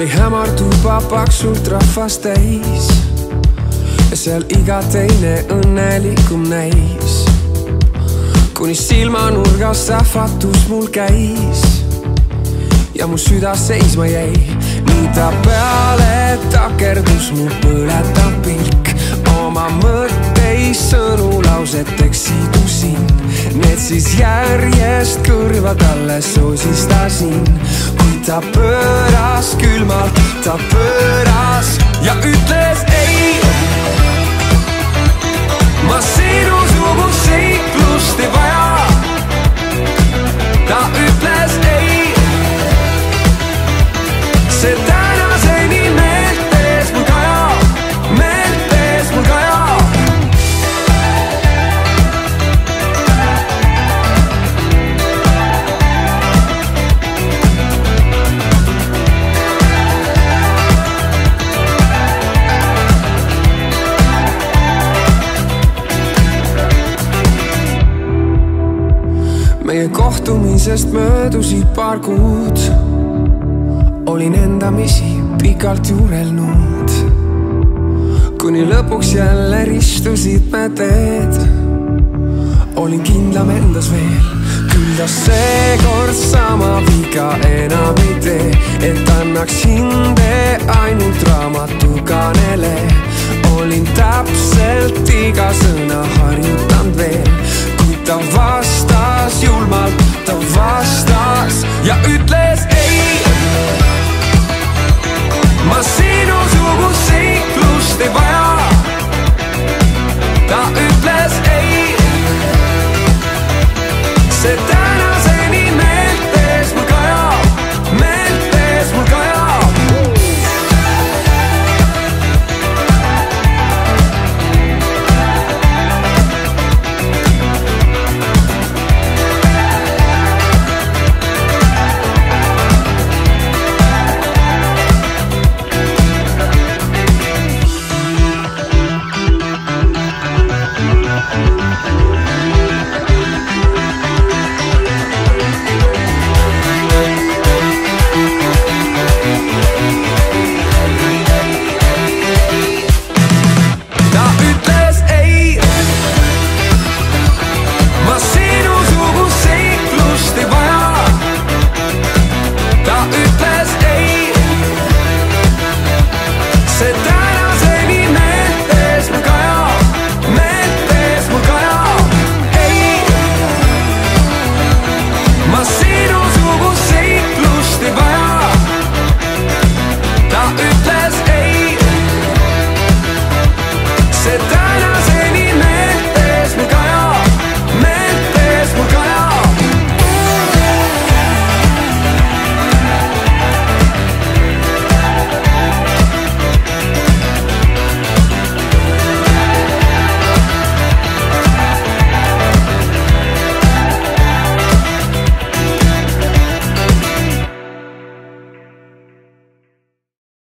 oli hämar tuba paksult rahvast täis ja seal iga teine õnnelikum näis, kuni silmanurgas sähvatus mul käis ja mu süda seisma jäi. Nii ta peale takerdus mu põletav pilk, oma mõtteid sõnu lauseteks sidusin, need siis järjest kõrva talle sosistasin. Kui ta pööras külmalt, ta pööras ja ütles ei. Ma sinusugust seiklust ei vaja. Ta ütles ei. See tänaseni meeltes mul kajab, meeltes mul kajab. Meie kohtumisest möödusid paar kuud, olin endamisi pikalt juurelnud, kuni lõpuks jälle ristusid me teed. Olin kindlam endas veel, küll ta seekord sama viga enam ei tee, et annaks hinde ainult raamatukanele. Olin täpselt iga sõna harjutanud veel, kuid ta vastas julmalt, ta vastas ja ütles ei. Ma sinusugust seiklust ei vaja. Ta ütles ei. See